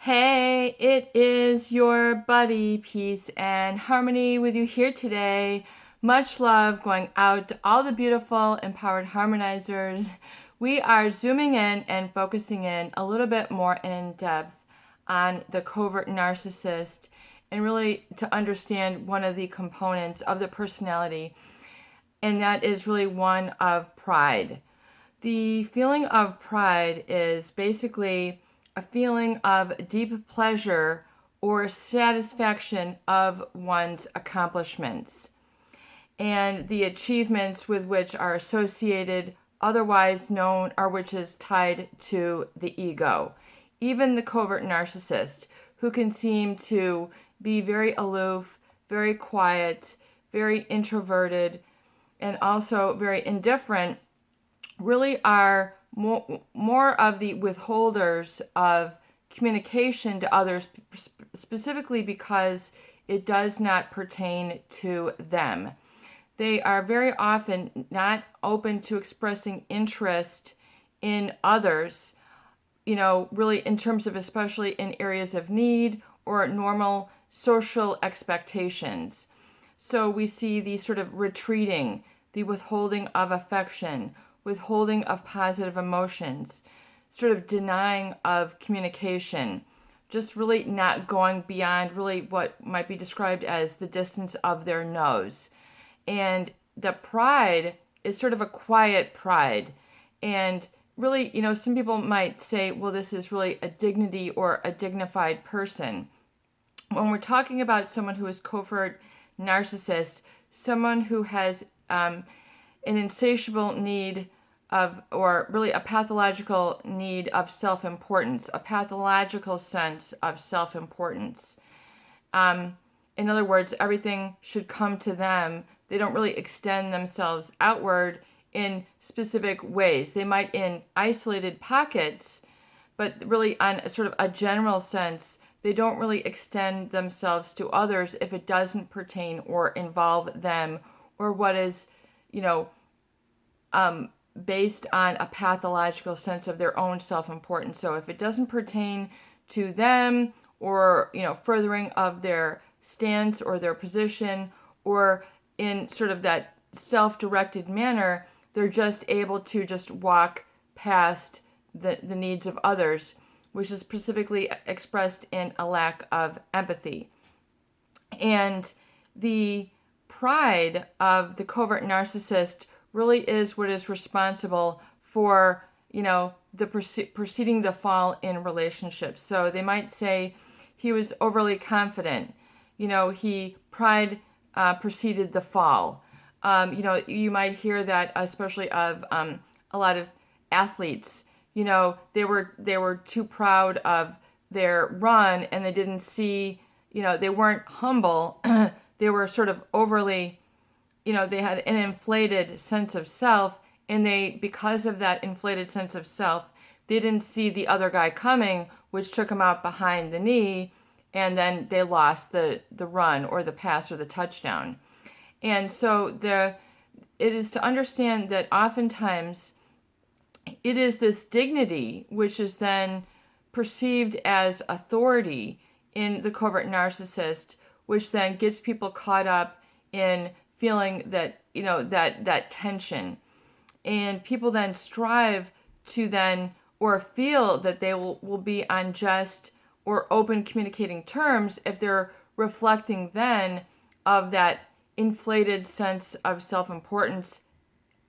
Hey, it is your buddy, Peace and Harmony, with you here today. Much love going out to all the beautiful, empowered harmonizers. We are zooming in and focusing in a little bit more in depth on the covert narcissist and really to understand one of the components of the personality, and that is really one of pride. The feeling of pride is basically a feeling of deep pleasure or satisfaction of one's accomplishments and the achievements with which are associated, otherwise known, or which is tied to the ego. Even the covert narcissist, who can seem to be very aloof, very quiet, very introverted, and also very indifferent, really are more of the withholders of communication to others, specifically because it does not pertain to them. They are very often not open to expressing interest in others, really in terms of especially in areas of need or normal social expectations. So we see the sort of retreating, the withholding of affection, withholding of positive emotions, sort of denying of communication, just really not going beyond really what might be described as the distance of their nose. And the pride is sort of a quiet pride. And really, some people might say, well, this is really a dignity or a dignified person. When we're talking about someone who is covert narcissist, someone who has an insatiable need of, or really a pathological need of self-importance, a pathological sense of self-importance. In other words, everything should come to them. They don't really extend themselves outward in specific ways. They might in isolated pockets, but really on a sort of a general sense, they don't really extend themselves to others if it doesn't pertain or involve them or what is, based on a pathological sense of their own self-importance. So if it doesn't pertain to them or, furthering of their stance or their position or in sort of that self-directed manner, they're just able to just walk past the needs of others, which is specifically expressed in a lack of empathy. And the pride of the covert narcissist really is what is responsible for, the preceding the fall in relationships. So they might say he was overly confident. Pride preceded the fall. You might hear that, especially of a lot of athletes. They were too proud of their run, and they didn't see. They weren't humble. They were sort of overly. They had an inflated sense of self, and because of that inflated sense of self, they didn't see the other guy coming, which took him out behind the knee, and then they lost the run or the pass or the touchdown. And so it is to understand that oftentimes it is this dignity which is then perceived as authority in the covert narcissist, which then gets people caught up in feeling that, that tension. And people then strive to then, or feel that they will be on just or open communicating terms if they're reflecting then of that inflated sense of self-importance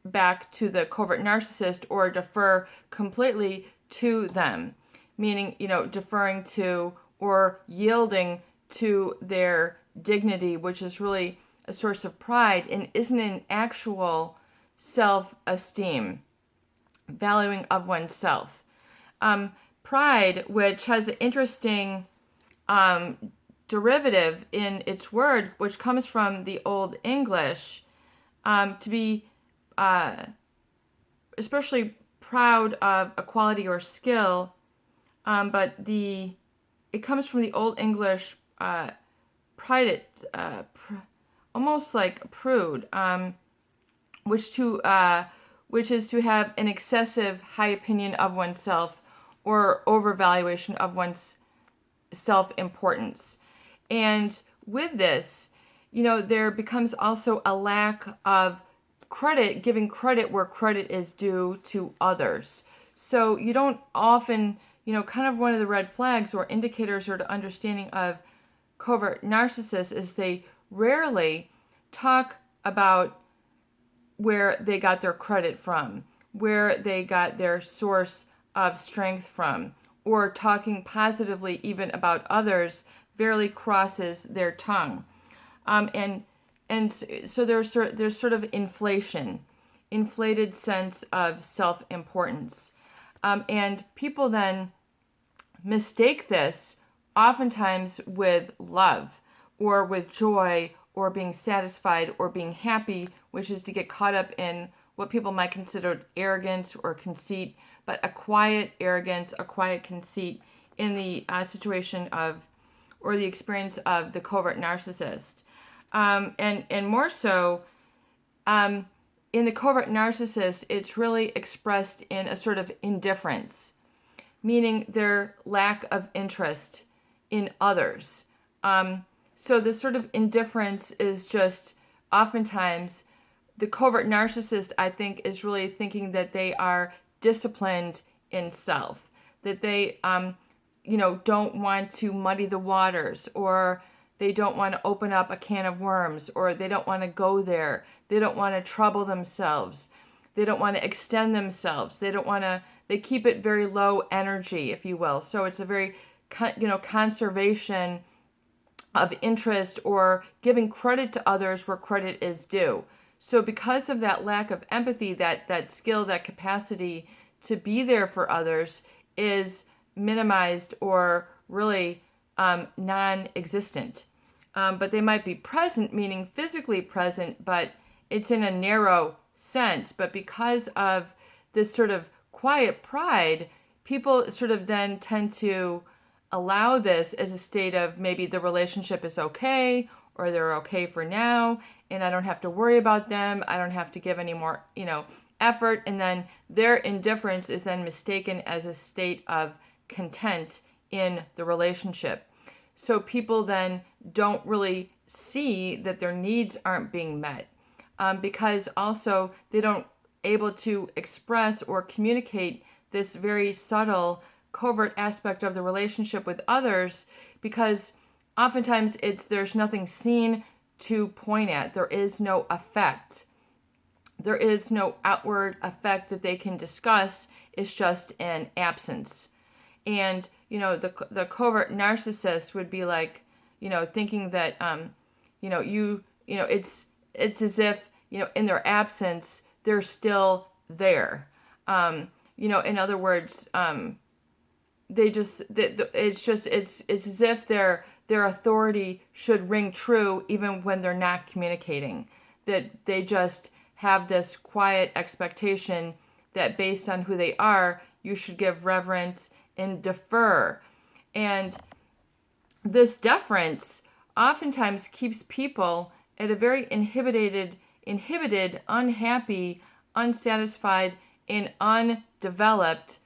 back to the covert narcissist, or defer completely to them, meaning, deferring to or yielding to their dignity, which is really a source of pride and isn't an actual self-esteem, valuing of oneself. Pride, which has an interesting derivative in its word, which comes from the Old English, to be especially proud of a quality or skill, but it comes from the Old English pride, almost like a prude, which is to have an excessive high opinion of oneself or overvaluation of one's self-importance. And with this, there becomes also a lack of credit, giving credit where credit is due to others. So you don't often, kind of one of the red flags or indicators or the understanding of covert narcissists is they rarely talk about where they got their credit from, where they got their source of strength from, or talking positively even about others barely crosses their tongue. And so there's sort of inflated sense of self-importance. And people then mistake this oftentimes with love or with joy or being satisfied or being happy, which is to get caught up in what people might consider arrogance or conceit, but a quiet arrogance, a quiet conceit in the situation of, or the experience of the covert narcissist. And more so, in the covert narcissist, it's really expressed in a sort of indifference, meaning their lack of interest in others. So this sort of indifference is just oftentimes the covert narcissist, I think, is really thinking that they are disciplined in self, that they, don't want to muddy the waters, or they don't want to open up a can of worms, or they don't want to go there. They don't want to trouble themselves. They don't want to extend themselves. They keep it very low energy, if you will. So it's a very, conservation of interest or giving credit to others where credit is due. So because of that lack of empathy, that skill, that capacity to be there for others is minimized or really non-existent. But they might be present, meaning physically present, but it's in a narrow sense. But because of this sort of quiet pride, people sort of then tend to allow this as a state of maybe the relationship is okay, or they're okay for now, and I don't have to worry about them. I don't have to give any more, effort. And then their indifference is then mistaken as a state of content in the relationship. So people then don't really see that their needs aren't being met, because also they don't able to express or communicate this very subtle covert aspect of the relationship with others, because oftentimes there's nothing seen to point at. There is no effect. There is no outward effect that they can discuss. It's just an absence. And, the covert narcissist would be like, thinking that, it's as if, in their absence, they're still there. In other words, it's as if their authority should ring true even when they're not communicating, that they just have this quiet expectation that based on who they are, you should give reverence and defer. And this deference oftentimes keeps people at a very inhibited, unhappy, unsatisfied, and undeveloped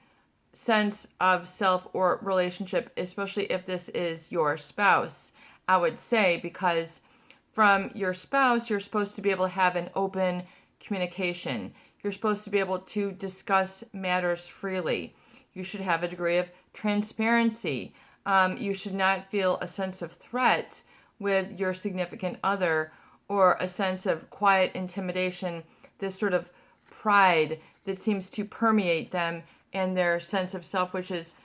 sense of self or relationship, especially if this is your spouse, I would say, because from your spouse, you're supposed to be able to have an open communication. You're supposed to be able to discuss matters freely. You should have a degree of transparency. You should not feel a sense of threat with your significant other, or a sense of quiet intimidation, this sort of pride that seems to permeate them and their sense of self, which is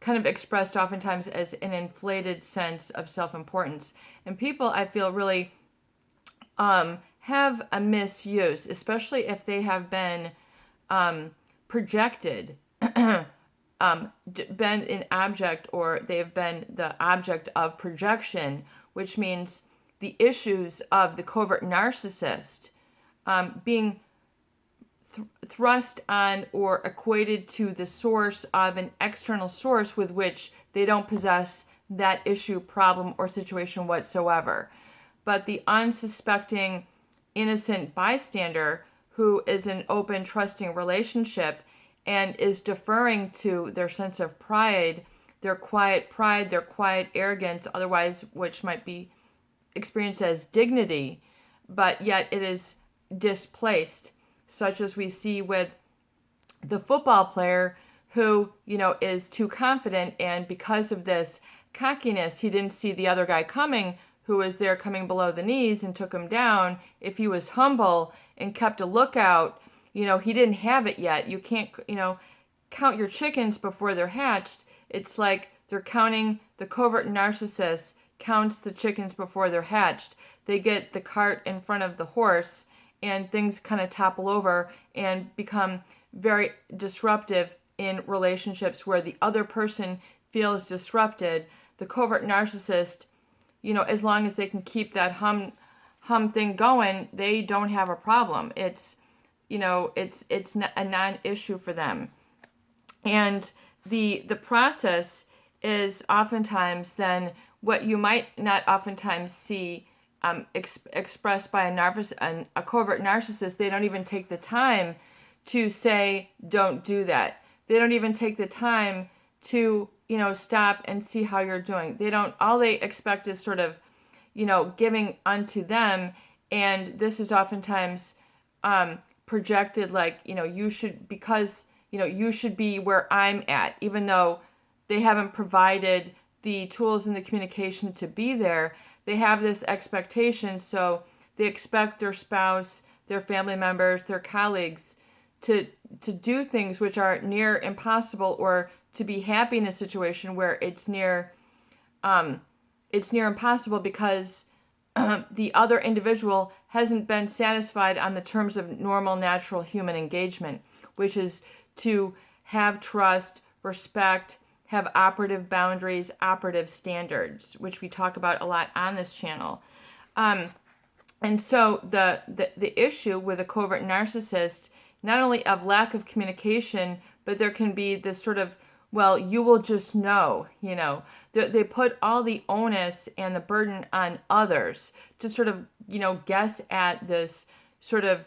kind of expressed oftentimes as an inflated sense of self-importance. And people, I feel, really have a misuse, especially if they have been projected, been an object, or they've been the object of projection, which means the issues of the covert narcissist being thrust on or equated to the source of an external source with which they don't possess that issue, problem, or situation whatsoever. But the unsuspecting, innocent bystander who is in an open, trusting relationship and is deferring to their sense of pride their quiet pride, their quiet arrogance, otherwise which might be experienced as dignity, but yet it is displaced, such as we see with the football player who, is too confident, and because of this cockiness, he didn't see the other guy coming who was there coming below the knees and took him down. If he was humble and kept a lookout, he didn't have it yet. You can't, count your chickens before they're hatched. It's like they're counting, the covert narcissist counts the chickens before they're hatched. They get the cart in front of the horse and things kind of topple over and become very disruptive in relationships where the other person feels disrupted. The covert narcissist, as long as they can keep that hum thing going, they don't have a problem. It's a non-issue for them. And the process is oftentimes then what you might not oftentimes see expressed by a covert narcissist. They don't even take the time to say, don't do that. They don't even take the time to, stop and see how you're doing. All they expect is sort of, giving unto them. And this is oftentimes projected like, you should, because, you should be where I'm at, even though they haven't provided the tools and the communication to be there. They have this expectation, so they expect their spouse, their family members, their colleagues to do things which are near impossible, or to be happy in a situation where it's near impossible because the other individual hasn't been satisfied on the terms of normal, natural human engagement, which is to have trust, respect, have operative boundaries, operative standards, which we talk about a lot on this channel. And so the issue with a covert narcissist, not only of lack of communication, but there can be this sort of, well, you will just know, They put all the onus and the burden on others to sort of, guess at this sort of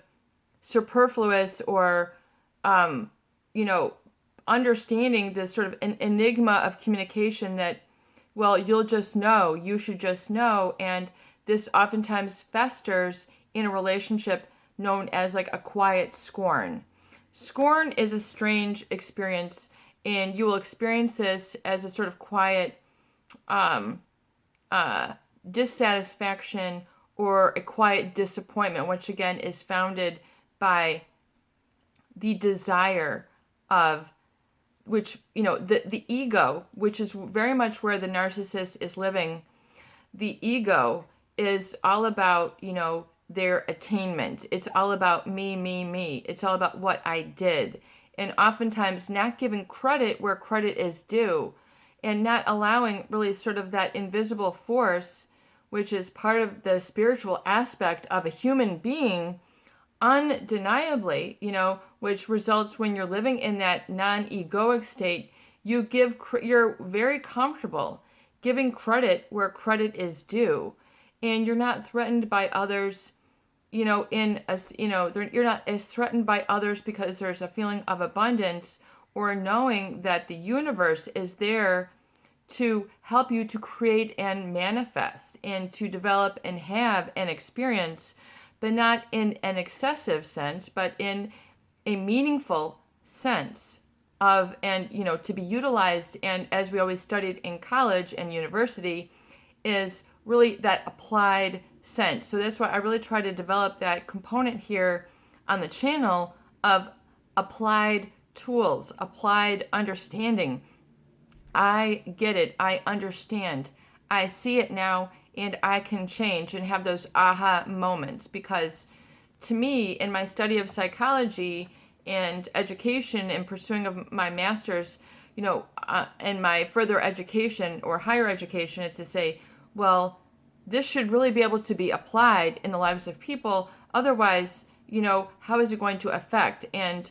superfluous or, understanding this sort of an enigma of communication that, well, you'll just know, you should just know. And this oftentimes festers in a relationship known as like a quiet scorn. Scorn is a strange experience, and you will experience this as a sort of quiet dissatisfaction or a quiet disappointment, which again is founded by the desire of, which, the ego, which is very much where the narcissist is living. The ego is all about, their attainment. It's all about me, me, me. It's all about what I did. And oftentimes not giving credit where credit is due, and not allowing really sort of that invisible force, which is part of the spiritual aspect of a human being, undeniably, which results when you're living in that non-egoic state, you're very comfortable giving credit where credit is due, and you're not threatened by others, you're not as threatened by others because there's a feeling of abundance, or knowing that the universe is there to help you to create and manifest and to develop and have an experience, but not in an excessive sense, but in a meaningful sense of, and, to be utilized. And as we always studied in college and university, is really that applied sense. So that's why I really try to develop that component here on the channel of applied tools, applied understanding. I get it. I understand. I see it now, and I can change and have those aha moments. Because to me, in my study of psychology and education and pursuing of my master's, and my further education or higher education, is to say, well, this should really be able to be applied in the lives of people. Otherwise, how is it going to affect? And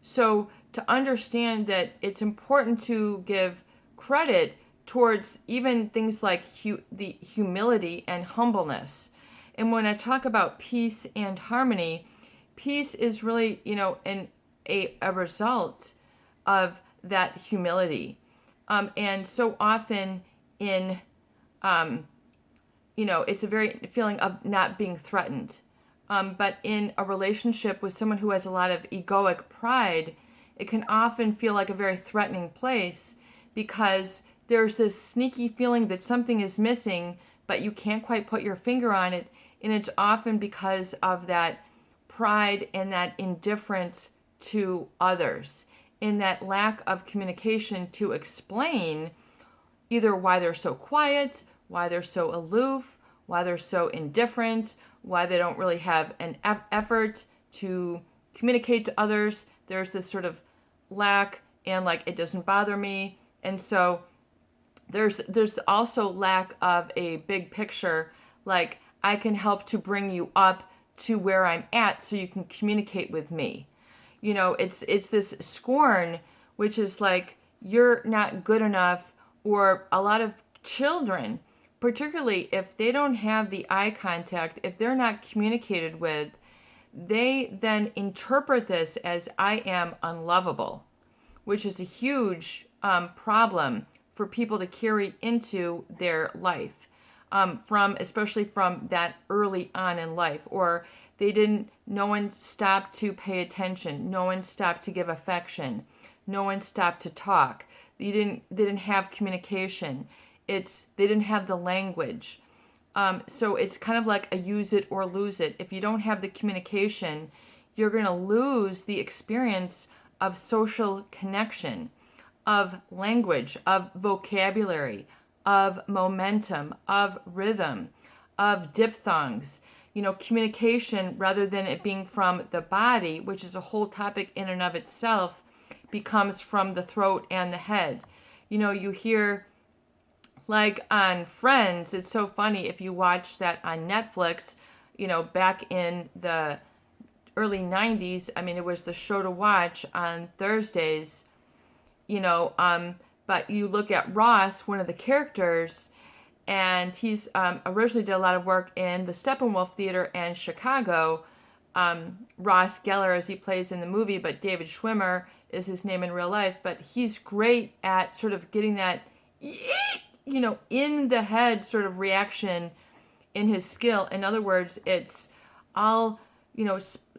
so to understand that it's important to give credit towards even things like the humility and humbleness. And when I talk about peace and harmony, peace is really, a result of that humility. And so often in, it's a very feeling of not being threatened. But in a relationship with someone who has a lot of egoic pride, it can often feel like a very threatening place because there's this sneaky feeling that something is missing, but you can't quite put your finger on it. And it's often because of that pride and that indifference to others, in that lack of communication to explain either why they're so quiet, why they're so aloof, why they're so indifferent, why they don't really have an effort to communicate to others. There's this sort of lack and like, it doesn't bother me. And so there's also lack of a big picture, like I can help to bring you up to where I'm at so you can communicate with me. It's this scorn, which is like, you're not good enough, or a lot of children, particularly if they don't have the eye contact, if they're not communicated with, they then interpret this as I am unlovable, which is a huge problem for people to carry into their life, especially from that early on in life, or no one stopped to pay attention, no one stopped to give affection, no one stopped to talk. They didn't have communication. They didn't have the language. So it's kind of like a use it or lose it. If you don't have the communication, you're going to lose the experience of social connection, of language, of vocabulary, of momentum, of rhythm, of diphthongs. Communication, rather than it being from the body, which is a whole topic in and of itself, becomes from the throat and the head. You hear, like on Friends, it's so funny if you watch that on Netflix, back in the early 90s, it was the show to watch on Thursdays, but you look at Ross, one of the characters, and he's originally did a lot of work in the Steppenwolf Theater and Chicago. Ross Geller, as he plays in the movie, but David Schwimmer is his name in real life. But he's great at sort of getting that, in the head sort of reaction in his skill. In other words, it's all,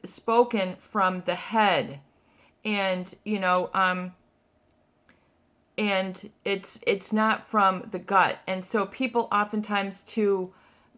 spoken from the head. And, and it's not from the gut. And so people oftentimes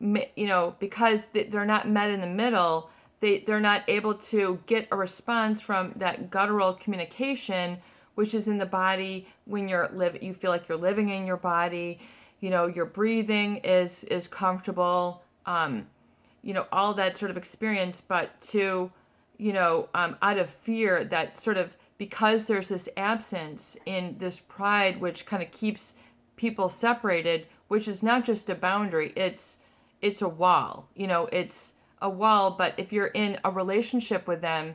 because they're not met in the middle, they're not able to get a response from that guttural communication, which is in the body when you feel like you're living in your body, your breathing is comfortable, all that sort of experience, but out of fear, that sort of, because there's this absence in this pride, which kind of keeps people separated, which is not just a boundary, it's a wall, it's a wall. But if you're in a relationship with them,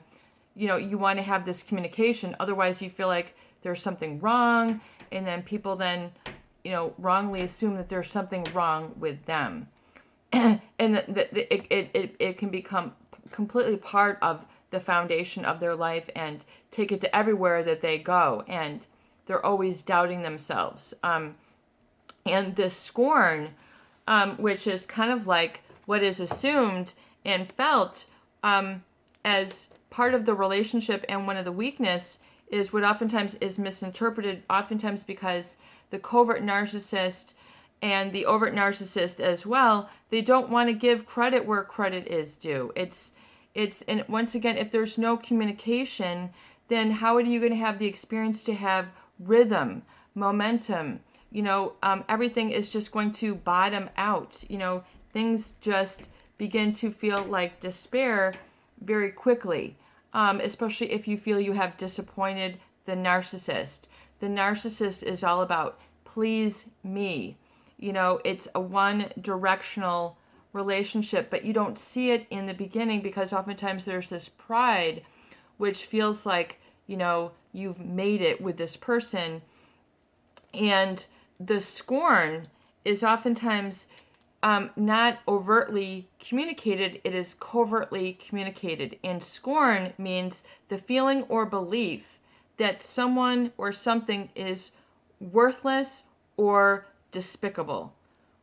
you want to have this communication. Otherwise you feel like there's something wrong, and then people then, wrongly assume that there's something wrong with them. And it can become completely part of the foundation of their life and take it to everywhere that they go. And they're always doubting themselves. And this scorn, which is kind of like what is assumed and felt as part of the relationship, and one of the weakness is what oftentimes is misinterpreted, oftentimes because the covert narcissist and the overt narcissist as well, they don't want to give credit where credit is due. And once again, if there's no communication, then how are you going to have the experience to have rhythm, momentum? Everything is just going to bottom out. Things just begin to feel like despair very quickly, especially if you feel you have disappointed the narcissist. The narcissist is all about please me. It's a one-directional relationship, but you don't see it in the beginning because oftentimes there's this pride, which feels like, you've made it with this person. And the scorn is oftentimes not overtly communicated, it is covertly communicated. And scorn means the feeling or belief that someone or something is worthless or despicable.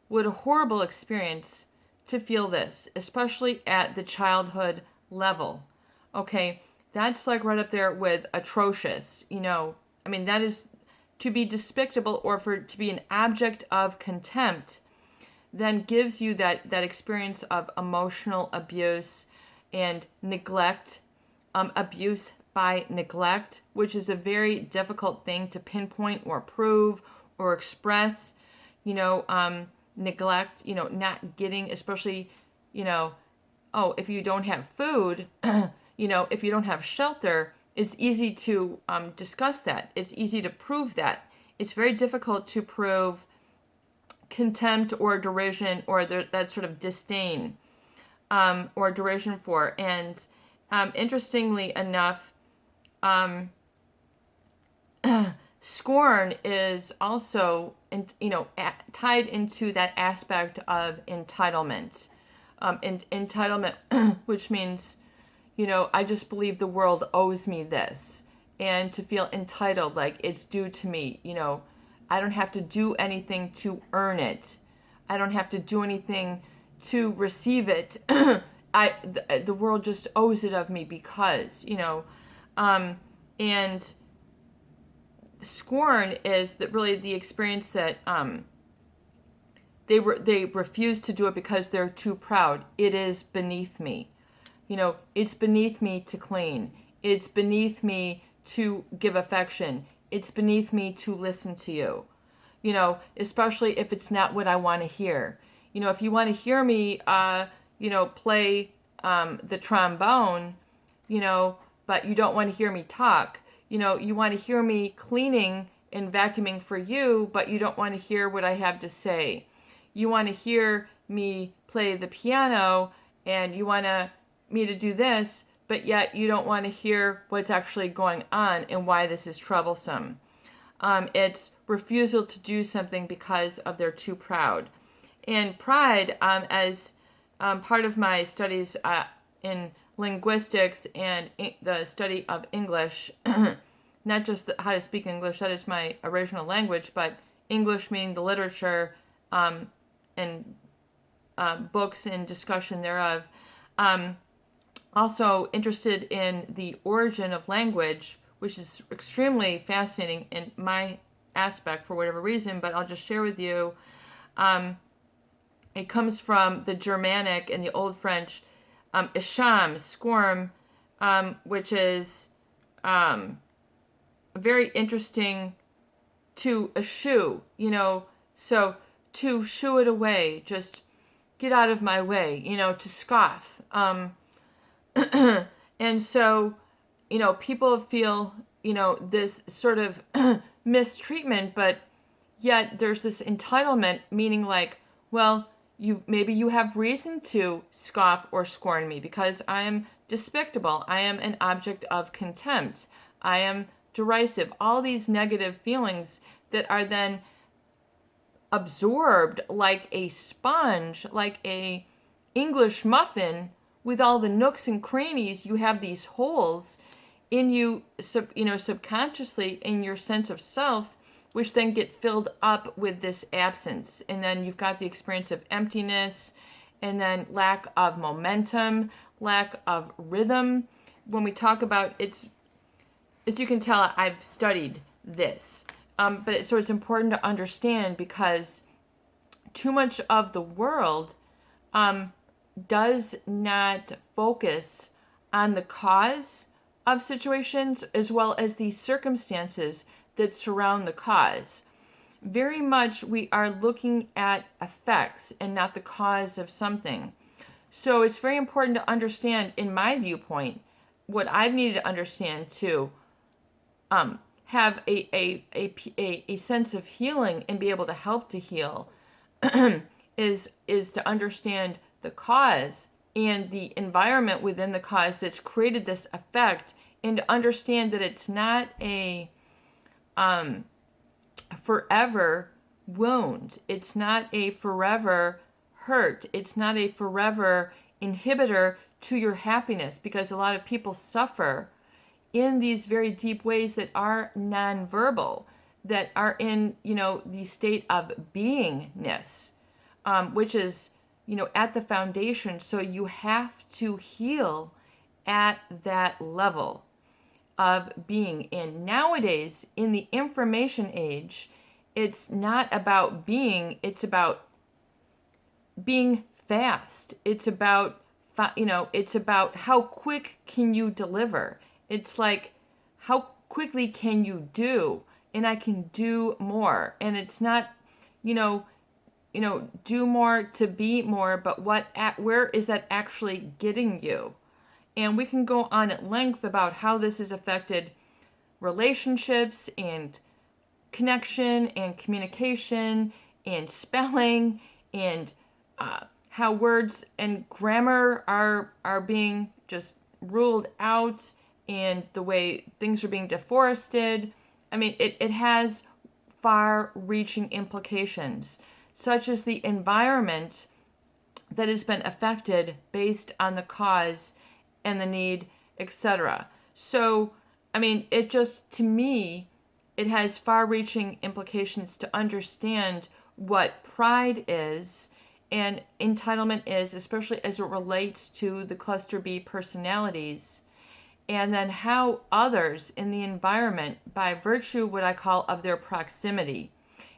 What a horrible experience to feel this, especially at the childhood level. Okay, that's like right up there with atrocious. That is to be despicable or for to be an object of contempt, then gives you that experience of emotional abuse and neglect, abuse by neglect, which is a very difficult thing to pinpoint or prove or express. Neglect, not getting, especially, if you don't have food, if you don't have shelter, it's easy to discuss that. It's easy to prove that. It's very difficult to prove contempt or derision or that sort of disdain or derision for. And interestingly enough, scorn is also, tied into that aspect of entitlement. Entitlement, which means, I just believe the world owes me this. And to feel entitled, like it's due to me, I don't have to do anything to earn it. I don't have to do anything to receive it. The world just owes it of me because, and scorn is that really the experience that they refuse to do it because they're too proud. It is beneath me. It's beneath me to clean. It's beneath me to give affection. It's beneath me to listen to you. Especially if it's not what I want to hear. If you want to hear me, play the trombone, but you don't want to hear me talk. You want to hear me cleaning and vacuuming for you, but you don't want to hear what I have to say. You want to hear me play the piano and you want me to do this, but yet you don't want to hear what's actually going on and why this is troublesome. It's refusal to do something because of they're too proud. And pride, as part of my studies in linguistics and the study of English, not just how to speak English, that is my original language, but English meaning the literature and books and discussion thereof. Also interested in the origin of language, which is extremely fascinating in my aspect for whatever reason, but I'll just share with you. It comes from the Germanic and the Old French, isham, scorn, which is very interesting to eschew, so to shoo it away, just get out of my way, to scoff. And so, people feel, this sort of mistreatment, but yet there's this entitlement, meaning like, well, maybe you have reason to scoff or scorn me because I am despicable. I am an object of contempt. I am derisive. All these negative feelings that are then absorbed like a sponge, like a English muffin with all the nooks and crannies. You have these holes in you, subconsciously in your sense of self, which then get filled up with this absence. And then you've got the experience of emptiness and then lack of momentum, lack of rhythm. When we talk about it's, as you can tell, I've studied this. So it's important to understand because too much of the world does not focus on the cause of situations as well as the circumstances that surround the cause. Very much we are looking at effects and not the cause of something. So it's very important to understand, in my viewpoint, what I've needed to understand to have a sense of healing and be able to help to heal is to understand the cause and the environment within the cause that's created this effect, and to understand that it's not a forever wound. It's not a forever hurt. It's not a forever inhibitor to your happiness, because a lot of people suffer in these very deep ways that are nonverbal. that are in, the state of beingness, which is, at the foundation. So you have to heal at that level of being. And nowadays, in the information age, it's not about being, it's about being fast. It's about, it's about how quick can you deliver. It's like, how quickly can you do? And I can do more. And it's not, do more to be more, but where is that actually getting you? And we can go on at length about how this has affected relationships and connection and communication and spelling and how words and grammar are being just ruled out, and the way things are being deforested. I mean, it has far-reaching implications, such as the environment that has been affected based on the cause and the need, etc. So, I mean, it just, to me, it has far-reaching implications to understand what pride is and entitlement is, especially as it relates to the cluster B personalities, and then how others in the environment, by virtue, what I call, of their proximity.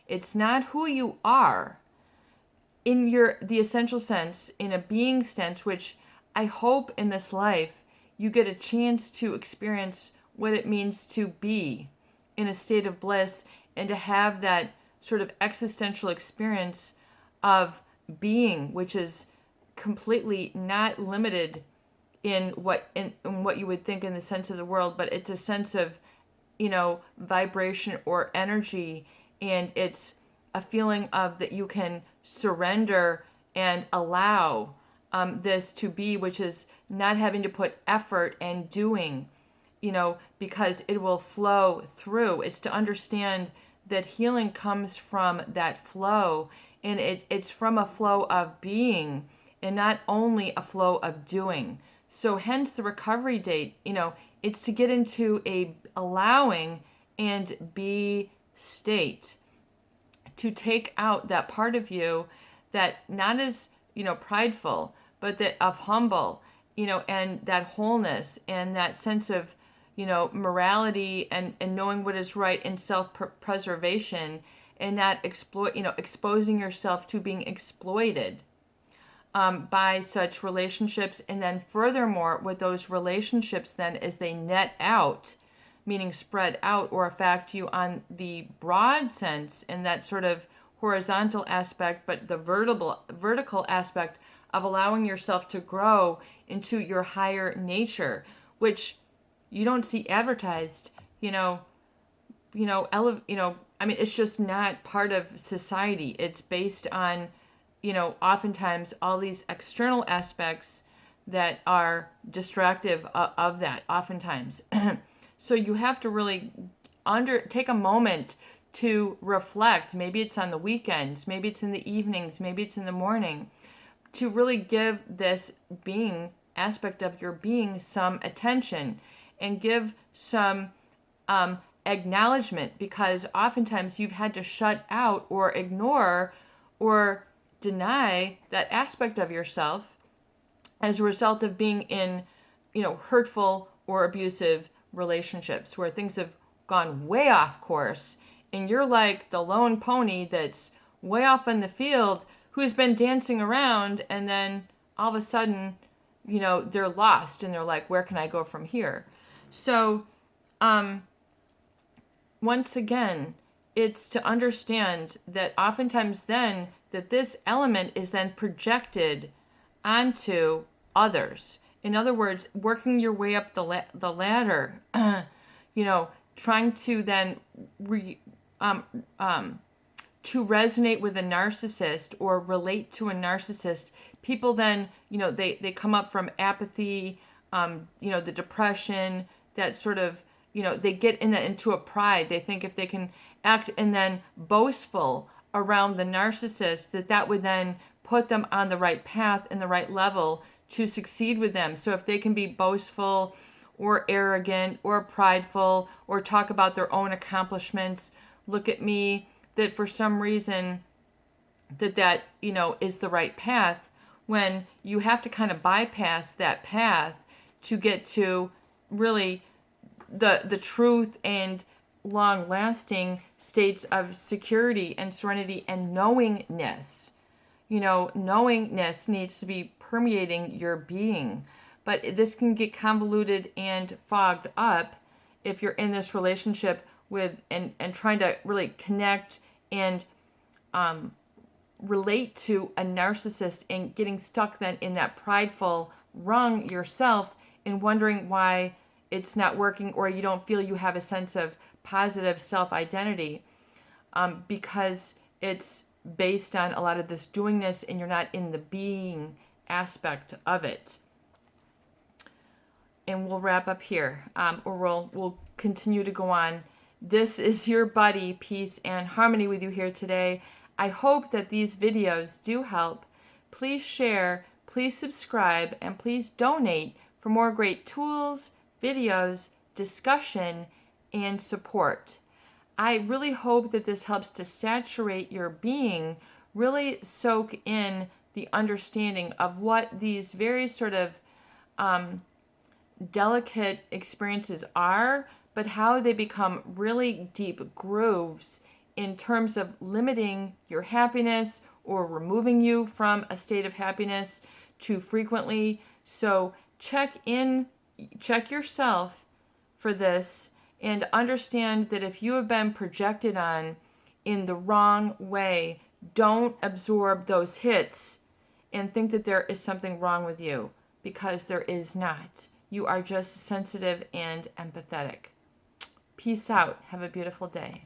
It's not who you are in the essential sense, in a being sense, which I hope in this life you get a chance to experience what it means to be in a state of bliss and to have that sort of existential experience of being, which is completely not limited in what you would think in the sense of the world, but it's a sense of, vibration or energy, and it's a feeling of that you can surrender and allow this to be, which is not having to put effort and doing, because it will flow through. It's to understand that healing comes from that flow, and it's from a flow of being and not only a flow of doing. So hence the recovery date, it's to get into a allowing and be state, to take out that part of you that not as, prideful, but that of humble, and that wholeness and that sense of, morality and knowing what is right and self-preservation, and not exposing yourself to being exploited by such relationships. And then furthermore, with those relationships then, as they net out, meaning spread out or affect you on the broad sense in that sort of horizontal aspect, but the vertical aspect of allowing yourself to grow into your higher nature, which you don't see advertised, I mean, it's just not part of society. It's based on, oftentimes all these external aspects that are distractive of that, oftentimes. So you have to really take a moment to reflect. Maybe it's on the weekends, maybe it's in the evenings, maybe it's in the morning, to really give this being aspect of your being some attention and give some acknowledgement, because oftentimes you've had to shut out or ignore or deny that aspect of yourself as a result of being in, hurtful or abusive relationships where things have gone way off course, and you're like the lone pony that's way off in the field who's been dancing around, and then all of a sudden, they're lost and they're like, where can I go from here? So, once again, it's to understand that oftentimes then that this element is then projected onto others. In other words, working your way up the ladder, trying to then to resonate with a narcissist or relate to a narcissist. People then, they come up from apathy, the depression, that sort of, they get into a pride. They think if they can act and then boastful around the narcissist, that would then put them on the right path and the right level to succeed with them. So if they can be boastful or arrogant or prideful or talk about their own accomplishments, look at me, that for some reason that is the right path, when you have to kind of bypass that path to get to really the truth and long-lasting states of security and serenity and knowingness. Knowingness needs to be permeating your being. But this can get convoluted and fogged up if you're in this relationship with and trying to really connect and relate to a narcissist, and getting stuck then in that prideful rung yourself and wondering why it's not working, or you don't feel you have a sense of positive self-identity because it's based on a lot of this doingness and you're not in the being aspect of it. And we'll wrap up here, or we'll continue to go on. This is your buddy, Peace and Harmony, with you here today. I hope that these videos do help. Please share, please subscribe, and please donate for more great tools, videos, discussion, and support. I really hope that this helps to saturate your being, really soak in the understanding of what these very sort of delicate experiences are, but how they become really deep grooves in terms of limiting your happiness or removing you from a state of happiness too frequently. So check yourself for this, and understand that if you have been projected on in the wrong way, don't absorb those hits and think that there is something wrong with you, because there is not. You are just sensitive and empathetic. Peace out. Have a beautiful day.